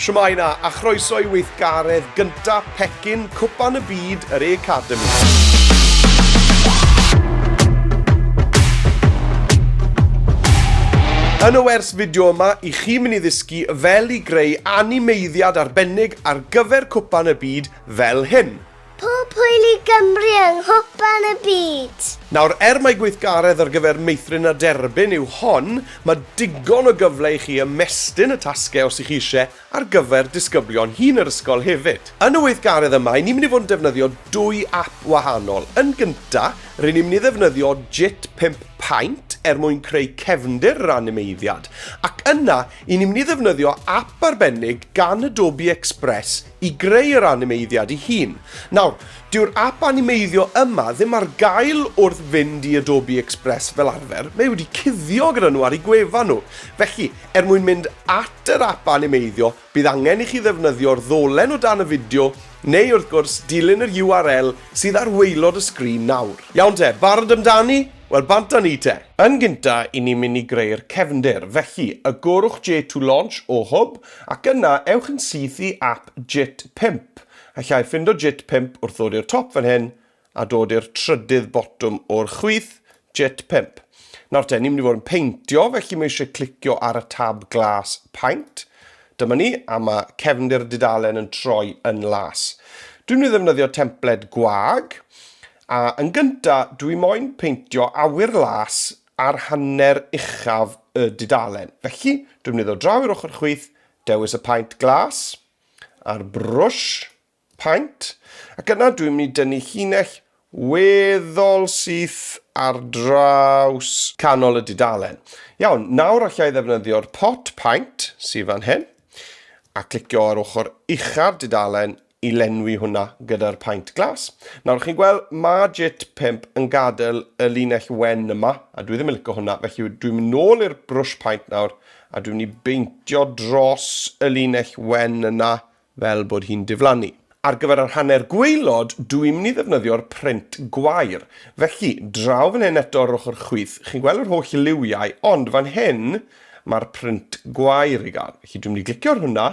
Shwmae na, a chroeso I weithgaredd gynta pecyn Cwpan y Byd yr e-cademi. Yn y wers fideo yma, I chi mynd I ddysgu fel I greu animeiddiad arbennig ar gyfer Cwpan y Byd fel hyn. Pob hwyl I Gymru yng Nghwpan y Byd. Nawr, mai gweithgaredd ar gyfer meithrin a derbyn yw hon, mae digon o gyfle I chi ymestyn y tasgau os I chi eisiau ar gyfer disgyblion hŷn yr ysgol hefyd. Yn y weithgaredd yma, ni'n mynd I fod yn defnyddio dwy app wahanol. Yn gynta, rydyn ni'n mynd I ddefnyddio GWERS mwyn creu cefndir yr animeiddiad. Ac yna, ni'n mynd I ddefnyddio app arbennig gan Adobe Express I greu yr animeiddiad I hun. Nawr, dyw'r app animeiddio yma ddim ar gael wrth fynd I Adobe Express fel arfer. Mae wedi cuddio gyda nhw ar ei gwefan nhw. Felly, mwyn mynd at yr app animeiddio, bydd angen I chi ddefnyddio'r ddolen o dan y fideo neu wrth gwrs dilyn yr URL sydd ar waelod y sgrin nawr. Iawn te, barod amdani? Wel, bant ni te. Yn gynta, ni'n mynd I greu'r cefndir. Felly, agorwch J to launch o hwb ac yna ewch yn syth I app GWERS. Allai ffindo GWERS wrth ddod i'r top fan hyn a dod i'r trydydd botwm o'r chwith GWERS. Nawr te, ni'n mynd I fod yn peintio, felly mae eisiau clicio ar y tab glas paint. Dyma ni, a mae cefndir dudalen yn troi yn las. Dwi'n mynd I ddefnyddio templed gwag, a yn gynta, dwi moyn peintio awyr las ar hanner uchaf y dudalen. Felly, dwi'n mynd I ddod draw i'r ochr chwith, dewis y paint glas, a'r brwsh paint, ac yna dwi'n mynd I dynnu llinell weddol syth ar draws canol y dudalen. Iawn, nawr allai ddefnyddio'r pot paint sydd fan hyn, a clicio ar ochr uchaf dudalen I lenwi hwnna gyda'r paint glas. Nawr, chi'n gweld, mae GWERS yn gadael y linell wen yma, a dwi ddim yn licio hwnna, felly dwi'n mynd nôl i'r brwsh paint nawr, a dwi'n mynd I beintio dros y linell wen yna fel bod hi'n diflannu. Ar gyfer yr hanner gwaelod, dwi'n mynd I ddefnyddio'r print gwair. Felly, draw fan hyn eto ar ochr chwith, chi'n gweld yr holl liwiau, ond fan hyn, mae'r print gwair I gael. Felly, dwi'n mynd I glicio ar hwnna,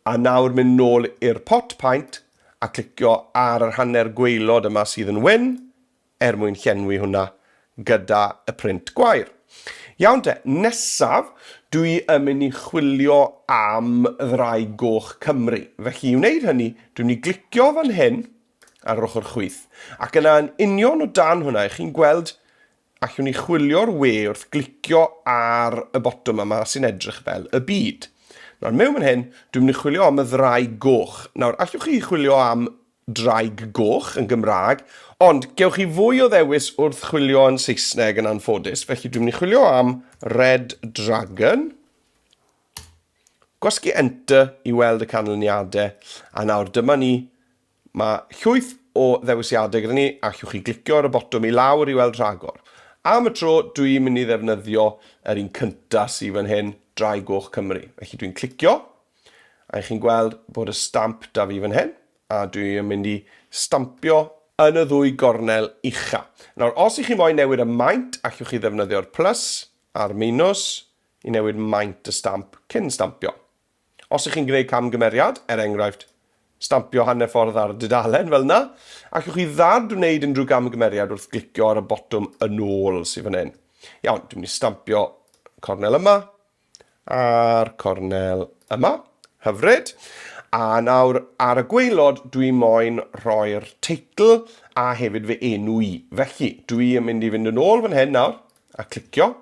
a nawr mynd nôl i'r pot paint a clicio ar yr hanner gwaelod yma sydd yn wyn mwyn llenwi hwnna gyda y print gwair. Iawn te, nesaf dwi yn mynd I chwilio am ddrai goch Cymru. Felly I wneud hynny, dwi'n mynd I glicio fan hyn ar ochr chwith. Ac yna yn union o dan hwnna, chi'n gweld allwn ni chwilio'r we wrth glicio ar y botwm yma sy'n edrych fel y byd. Nawr, mewn fan hyn, dwi'n mynd I chwilio am y ddraig goch. Nawr, allwch chi chwilio am draig goch yn Gymraeg, ond gewch chi fwy o ddewis wrth chwilio yn Saesneg yn anffodus. Felly, dwi'n mynd I chwilio am red dragon. Gwasgu enter I weld y canlyniadau. A nawr, dyma ni, mae llwyth o ddewisiadau gyda ni, allwch chi glicio ar y botwm I lawr I weld rhagor. Am y tro, dwi'n mynd I ddefnyddio yr un cynta sydd fan hyn, Drai Goch Cymru. Felly dwi'n clicio, a chi'n gweld bod y stamp da fi fan hyn, a dwi'n mynd I stampio yn y ddwy gornel ucha. Nawr, os I chi moyn newid y maint, allwch chi ddefnyddio'r plus a'r minus I newid maint y stamp cyn stampio. Os ych chi'n gwneud camgymeriad, enghraifft, stampio hanner ffordd ar y dudalen fel yna, allwch chi ddad wneud unrhyw camgymeriad wrth glicio ar y botwm yn ôl sydd fan hyn. Iawn, dwi'n mynd I stampio cornel yma, a'r cornel yma, hyfryd. A nawr ar y gwaelod dwi'n moyn rhoi'r teitl a hefyd fy enw I. Felly dwi'n mynd I fynd yn ôl fan hyn nawr a clicio.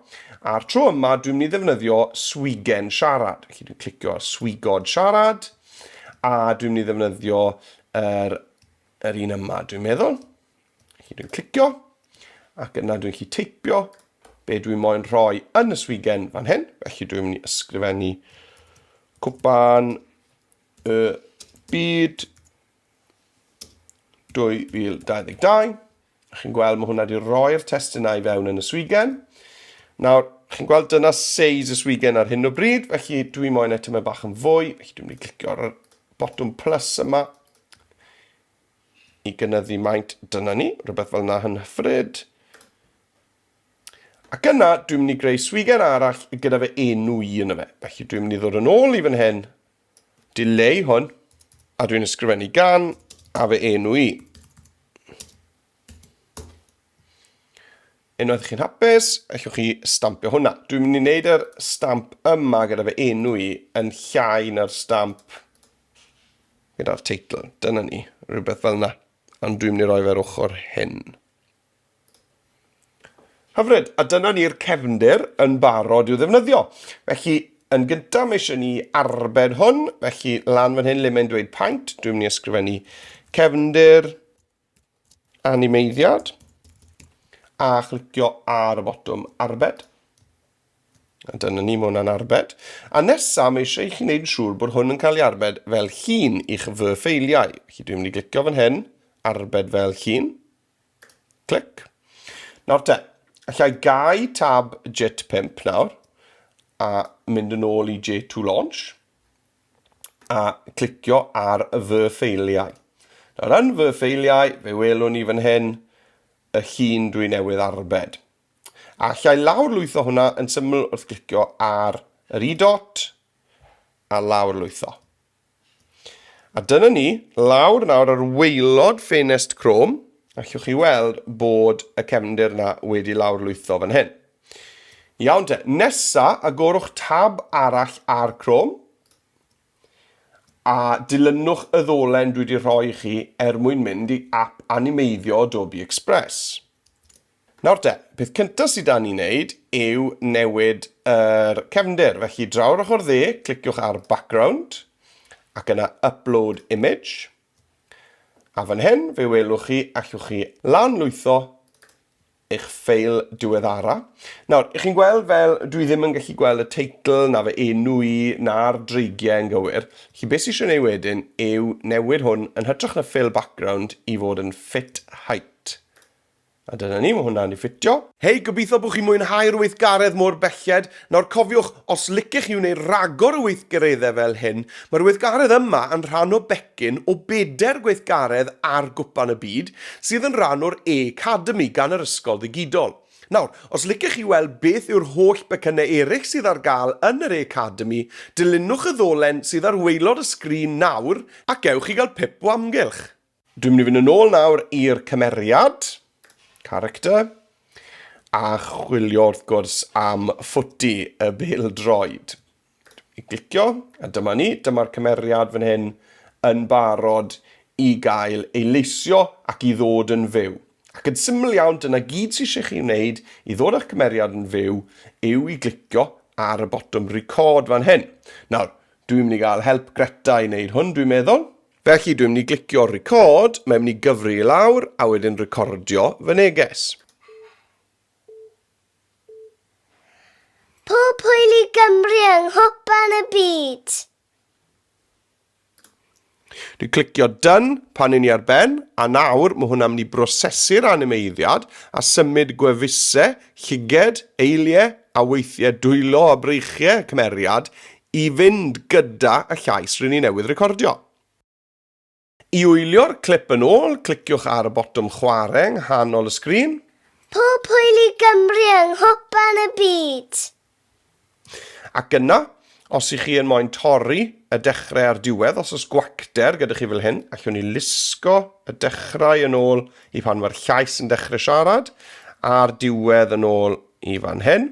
A'r tro yma dwi'n mynd I ddefnyddio swigen siarad. Felly dwi'n clicio ar swigod siarad a dwi'n mynd I ddefnyddio yr un yma dwi'n meddwl. Felly dwi'n clicio ac yna dwi'n gallu teipio be dwi'n moyn rhoi yn y swigen fan hyn. Felly dwi'n mynd I ysgrifennu Cwpan y Byd 2022. Chi'n gweld mae hwnna wedi rhoi'r testunau I fewn yn y swigen. Nawr, chi'n gweld dyna seis y swigen ar hyn o bryd. Felly dwi'n moyn eto mae bach yn fwy. Felly dwi'n mynd I clicio ar y botwm plus yma I gynyddu maint dyna ni. Rhywbeth fel yna yn hyfryd. Ac yna, dwi'n mynd I greu swigen arall gyda fe enw I yna fe. Felly dwi'n mynd I ddod yn ôl I fan hyn dileu hwn, a dwi'n ysgrifennu gan, a fe enw i. Unwaith chi'n hapus, allwch chi stampio hwnna. Dwi'n mynd i wneud yr stamp yma gyda fe enw i yn llai na'r stamp gyda'r teitl. Dyna ni, rhywbeth fel yna. Ond dwi'n mynd i roi fe'r ochr hyn. Hyfryd, a dyna ni'r cefndir yn barod i'w ddefnyddio. Felly, yn gyntaf mae eisiau ni arbed hwn. Felly, lan fan hyn le mae'n dweud paint. Dwi'n mynd i ysgrifennu cefndir Animeiddiad. A chlicio ar y botwm arbed. A dyna ni mae hwnna'n arbed. A nesaf mae eisiau i chi wneud siŵr bod hwn yn cael ei arbed fel llun i'ch fy ffeiliau. Felly dwi'n mynd i glicio fan hyn, arbed fel llun. Clic. Nawr te, allai gau tab J5 nawr a mynd yn ôl i J2 launch a clicio ar fy ffeiliau. Nawr yn fy ffeiliau, fe welwn ni fan hyn y llun dwi newydd arbed. A allai lawr-lwytho hwnna yn syml wrth glicio ar yr i-dot a lawr-lwytho. A dyna ni, lawr nawr ar waelod ffenest Chrome, allwch chi weld bod y cefndir yna wedi lawr-lwytho fan hyn. Iawn te, nesa agorwch tab arall ar Chrome a dilynwch y ddolen dwi wedi rhoi chi mwyn mynd i ap Animeiddio Adobe Express. Nawr te, peth cyntaf sydd da ni wneud yw newid yr cefndir. Felly draw'r ochr dde, cliciwch ar background ac yna upload image. A fan hyn, fe welwch chi, allwch chi lan-lwytho eich ffeil diweddara. Nawr, ych chi'n gweld fel dwi ddim yn gallu gweld y teitl na fe enw i na'r dreigiau yn gywir. Felly beth sy'n ei wedyn yw newid hwn yn hytrach na fill background i fod yn fit height. A dyna ni, mae hwnna'n ei ffitio. Hei, gobeithio bod chi'n mwynhau'r weithgaredd mor belled. Nawr cofiwch, os licech chi wneud ragor o weithgareddau fel hyn, mae'r weithgaredd yma yn rhan o becyn o 4 gweithgaredd ar Cwpan y Byd, sydd yn rhan o'r e-cademi gan yr Ysgol Ddigidol. Nawr, os licech chi weld beth yw'r holl becynau eraill sydd ar gael yn yr e-cademi, dilynwch y ddolen sydd ar waelod y sgrin nawr ac ewch i gael pip o amgylch. Dwi'n mynd i fynd yn ôl nawr i'r cymeriad, character, a chwilio wrth gwrs am ffwti y bêl-droed. I glicio, a dyma ni, dyma'r cymeriad fan hyn yn barod i gael ei leisio ac i ddod yn fyw. Ac yn syml iawn, dyna gyd sydd eisiau chi wneud i ddod â'ch cymeriad yn fyw yw i glicio ar y botwm record fan hyn. Nawr, dwi'n mynd i gael help Greta i wneud hwn, dwi'n meddwl. Felly dwi'n mynd i glicio record, mae'n mynd i gyfri i lawr a wedyn recordio fy neges. Pob hwyl i Gymru yng Cwpan y Byd. Dwi'n clicio done pan i ni ar ben, a nawr mae hwnna'n mynd i brosesu'r animeiddiad a symud gwefusau, llyged, eiliau a weithiau dwylo a breichiau cymeriad i fynd gyda y llais rydyn ni newydd recordio. I wylio'r clip yn ôl, cliciwch ar y botwm chwarae yng nghanol y sgrin. Pob hwyl i Gymru yng Cwpan y Byd. Ac yna, os ych chi yn moyn torri y dechrau ar diwedd, os oes gwacter gyda chi fel hyn, allwn ni lusgo y dechrau yn ôl i pan mae'r llais yn dechrau siarad, a'r diwedd yn ôl i fan hyn.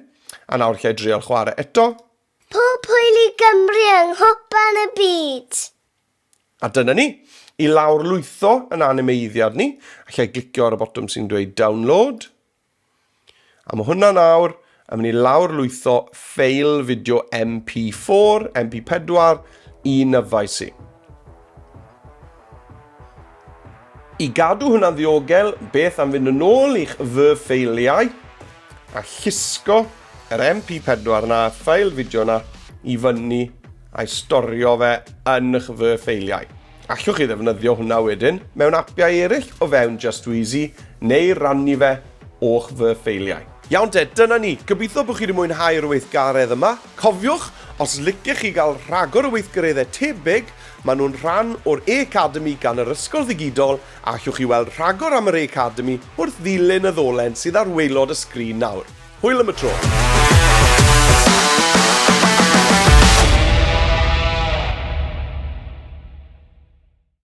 A nawr lle drial chwarae eto. Pob hwyl i Gymru yng Cwpan y Byd. A dyna ni. I lawr-lwytho yn animeiddiad ni, allai glicio ar y botwm sy'n dweud download. A mae hwnna nawr yn mynd i lawr-lwytho ffeil fideo MP4, MP4 i nyfais i. I gadw hwnna'n ddiogel, beth am fynd yn ôl i'ch fy ffeiliau a llusgo yr MP4 na, ffeil fideo na, i fyny a'i storio fe yn eich fy ffeiliau. Allwch chi ddefnyddio hwnna wedyn mewn apiau eraill o fewn Just Easy neu rannu fe o'ch fy ffeiliau. Iawn te, dyna ni. Gobeithio bod chi wedi mwynhau'r weithgaredd yma. Cofiwch, os licech chi gael rhagor o weithgareddau tebyg, maen nhw'n rhan o'r e-cademi gan yr Ysgol Ddigidol a allwch chi weld rhagor am yr e-cademi wrth ddilyn y ddolen sydd ar waelod y sgrin nawr. Hwyl am y tro.